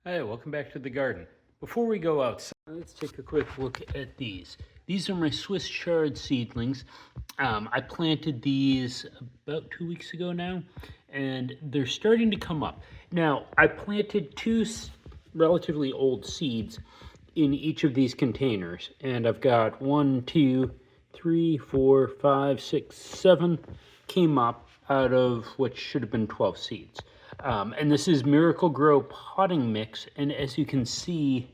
Hi, welcome back to the garden. Before we go outside, let's take a quick look at these. These are my Swiss chard seedlings. I planted these about 2 weeks ago now, and they're starting to come up. Now, I planted two relatively old seeds in each of these containers, and I've got 1, 2, 3, 4, 5, 6, 7 came up out of what should have been 12 seeds. And this is Miracle-Gro potting mix, and as you can see,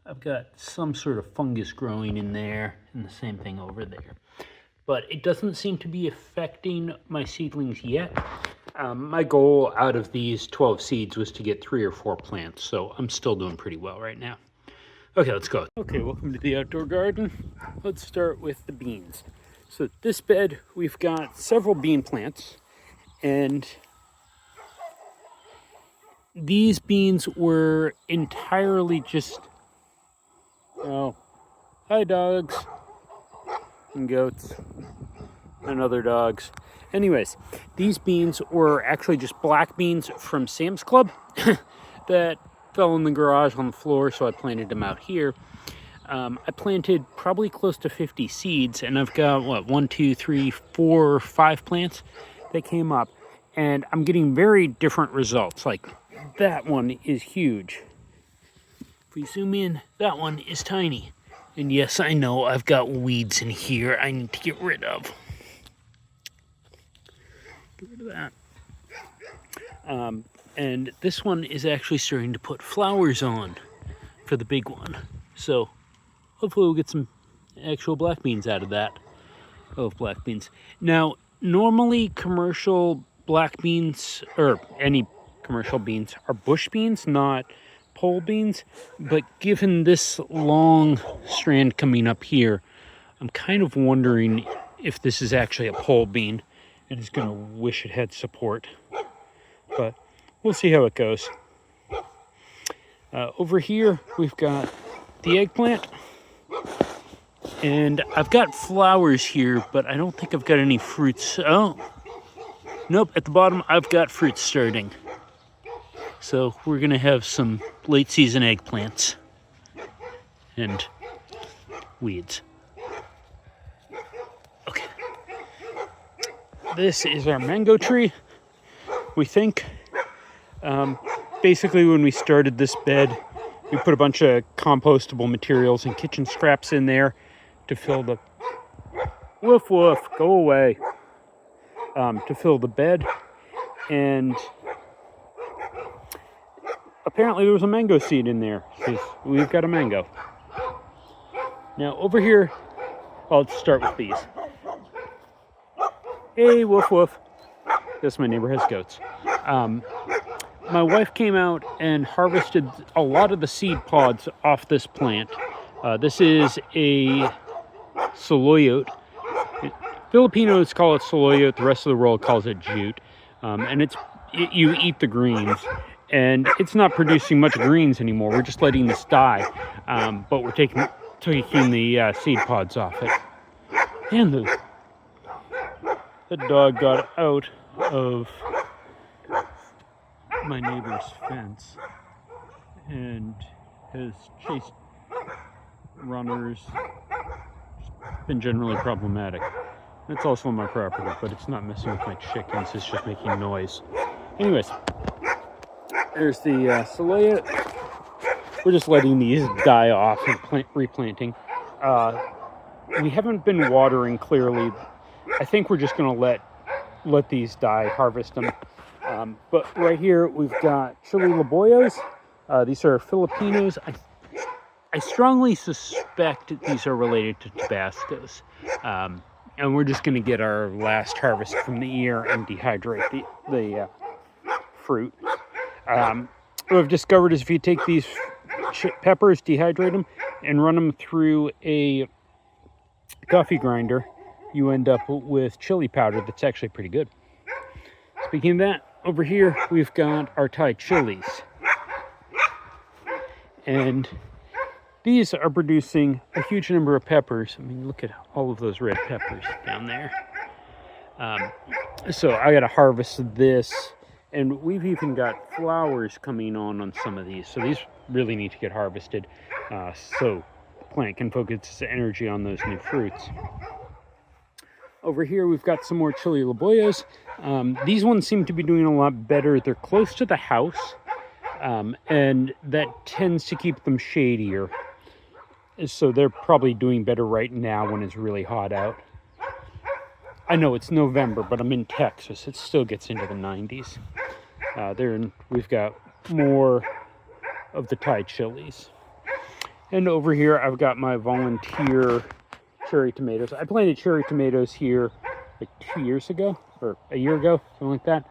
I've got some sort of fungus growing in there, and the same thing over there. But it doesn't seem to be affecting my seedlings yet. My goal out of these 12 seeds was to get 3 or 4 plants, so I'm still doing pretty well right now. Okay, let's go. Okay, welcome to the outdoor garden. Let's start with the beans. So this bed, we've got several bean plants, and these beans were entirely just, oh, hi dogs and goats and other dogs. Anyways, these beans were actually just black beans from Sam's Club that fell in the garage on the floor, so I planted them out here. I planted probably close to 50 seeds, and I've got, 1, 2, 3, 4, 5 plants that came up, and I'm getting very different results. Like, that one is huge. If we zoom in, that one is tiny. And yes, I know I've got weeds in here I need to get rid of. Get rid of that. And this one is actually starting to put flowers on for the big one. So hopefully we'll get some actual black beans out of that. Oh, black beans. Now, normally commercial black beans, or any commercial beans, are bush beans, not pole beans. But given this long strand coming up here, I'm kind of wondering if this is actually a pole bean and is going to wish it had support. But we'll see how it goes. Over here, we've got the eggplant. And I've got flowers here, but I don't think I've got any fruits. Oh, nope, at the bottom, I've got fruits starting. So we're going to have some late season eggplants and weeds. Okay. This is our mango tree, we think. Basically, when we started this bed, we put a bunch of compostable materials and kitchen scraps in there to fill the... Woof woof, go away. To fill the bed. And apparently there was a mango seed in there, because we've got a mango. Now over here, let's start with these. Hey, woof woof. Yes, my neighbor has goats. My wife came out and harvested a lot of the seed pods off this plant. This is a soloyote. Filipinos call it soloyote, the rest of the world calls it jute. And you eat the greens. And it's not producing much greens anymore. We're just letting this die. But we're taking the seed pods off it. And the dog got out of my neighbor's fence and has chased runners. It's been generally problematic. It's also on my property, but it's not messing with my chickens. It's just making noise. Anyways. There's the soloyote. We're just letting these die off and replanting. We haven't been watering clearly. I think we're just going to let these die, harvest them. But right here we've got chili laboyos. These are Filipinos. I strongly suspect these are related to Tabascos. And we're just going to get our last harvest from the year and dehydrate the fruit. What I've discovered is if you take these peppers, dehydrate them, and run them through a coffee grinder, you end up with chili powder that's actually pretty good. Speaking of that, over here we've got our Thai chilies. And these are producing a huge number of peppers. I mean, look at all of those red peppers down there. So I got to harvest this And we've even got flowers coming on some of these. So these really need to get harvested so the plant can focus its energy on those new fruits. Over here, we've got some more chili laboyas. These ones seem to be doing a lot better. They're close to the house, and that tends to keep them shadier. So they're probably doing better right now when it's really hot out. I know it's November, but I'm in Texas. It still gets into the 90s. We've got more of the Thai chilies. And over here, I've got my volunteer cherry tomatoes. I planted cherry tomatoes here like 2 years ago, or a year ago, something like that,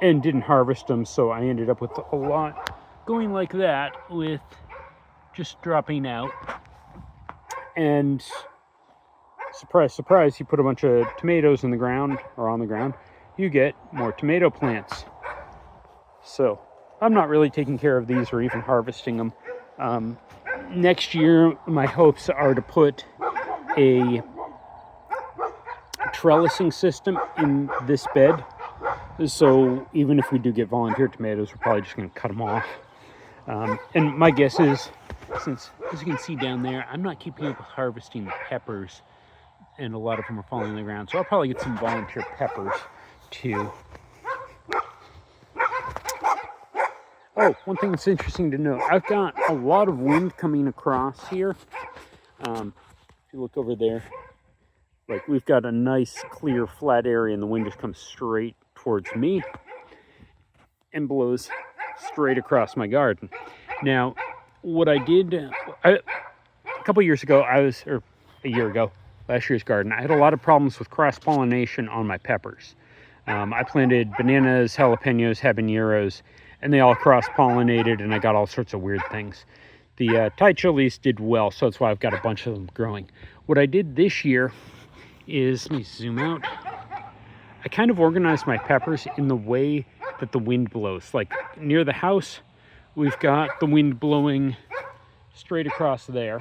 and didn't harvest them, so I ended up with a lot going like that, with just dropping out. And surprise, surprise, you put a bunch of tomatoes in the ground, or on the ground, you get more tomato plants. So I'm not really taking care of these or even harvesting them. Next year, my hopes are to put a trellising system in this bed. So even if we do get volunteer tomatoes, we're probably just going to cut them off. And my guess is, since, as you can see down there, I'm not keeping up with harvesting the peppers, and a lot of them are falling on the ground. So I'll probably get some volunteer peppers too. Oh, one thing that's interesting to note, I've got a lot of wind coming across here. If you look over there, like we've got a nice clear flat area, and the wind just comes straight towards me and blows straight across my garden. Now, what I did, a couple years ago, or a year ago, last year's garden, I had a lot of problems with cross-pollination on my peppers. I planted bananas, jalapenos, habaneros, and they all cross-pollinated, and I got all sorts of weird things. The Thai chilies did well, so that's why I've got a bunch of them growing. What I did this year is, let me zoom out, I kind of organized my peppers in the way that the wind blows. Like near the house, we've got the wind blowing straight across there,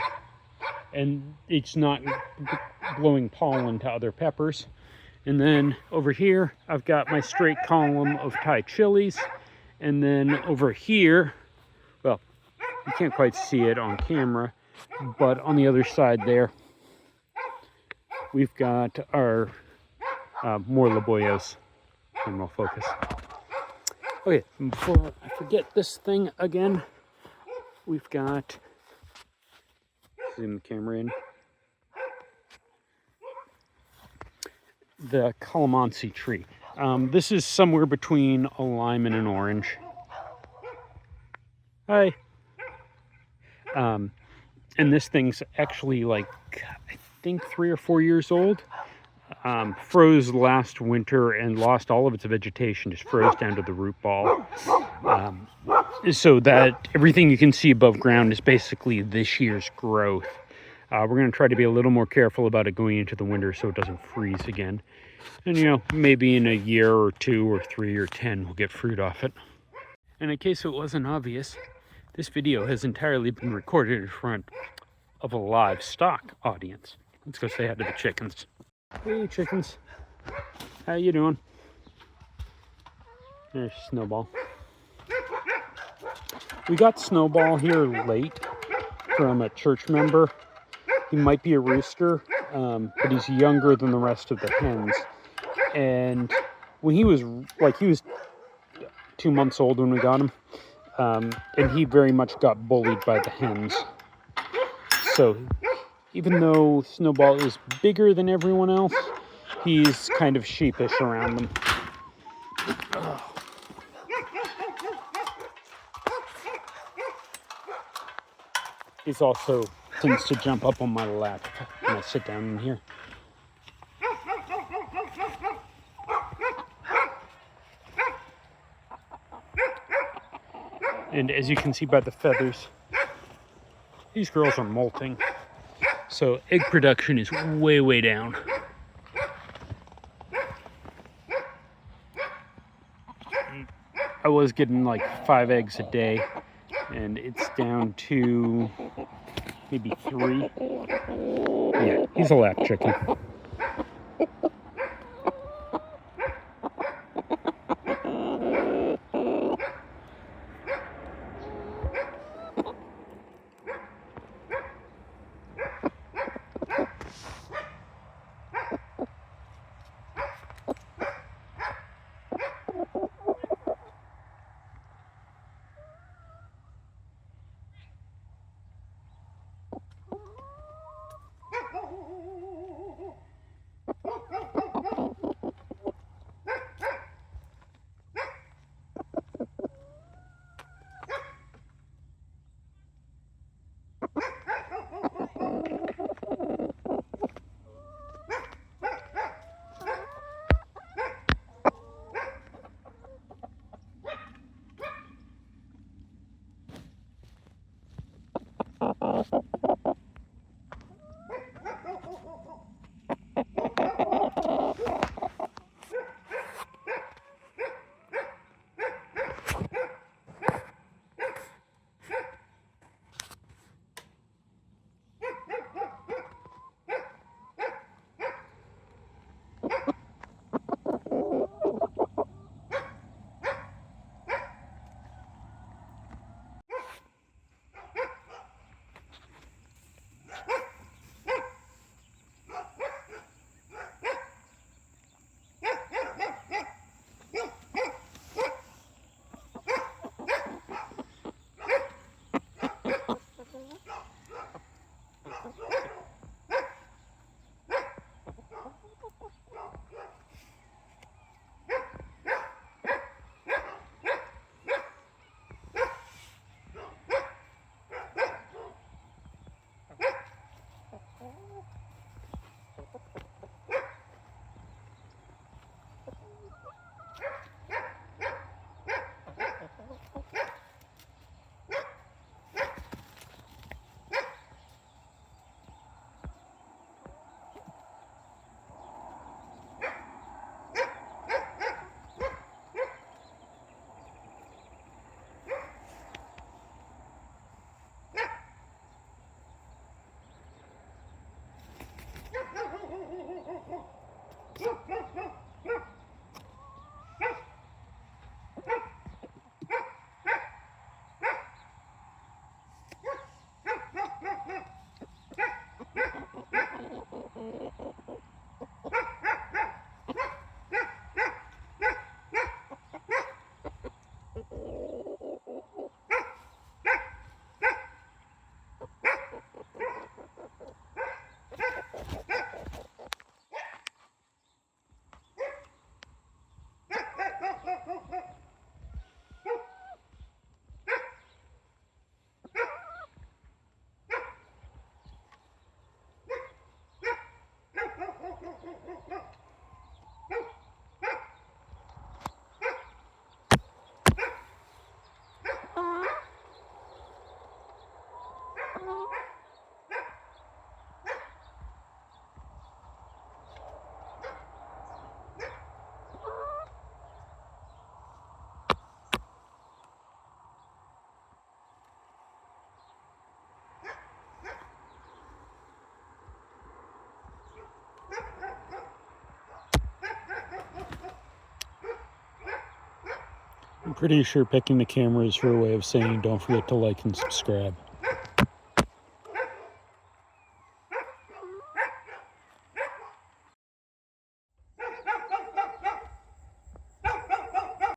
and it's not blowing pollen to other peppers. And then over here, I've got my straight column of Thai chilies. And then over here, well, you can't quite see it on camera, but on the other side there, we've got our more laboyos. And we'll focus. Okay, before I forget this thing again, we've got, zoom the camera in, the calamansi tree. This is somewhere between a lime and an orange. Hi. And this thing's actually like, I think 3 or 4 years old. Froze last winter and lost all of its vegetation, just froze down to the root ball. So that everything you can see above ground is basically this year's growth. We're going to try to be a little more careful about it going into the winter so it doesn't freeze again. And, you know, maybe in a year or 2 or 3 or 10, we'll get fruit off it. And in case it wasn't obvious, this video has entirely been recorded in front of a livestock audience. Let's go say hi to the chickens. Hey, chickens. How you doing? There's Snowball. We got Snowball here late from a church member. He might be a rooster, but he's younger than the rest of the hens. And when he was 2 months old when we got him, and he very much got bullied by the hens. So even though Snowball is bigger than everyone else, he's kind of sheepish around them. He's also tends to jump up on my lap when I sit down in here. And as you can see by the feathers, these girls are molting. So egg production is way, way down. I was getting like 5 eggs a day, and it's down to maybe 3. Yeah, he's a lap chicken. I'm pretty sure picking the camera is her way of saying don't forget to like and subscribe.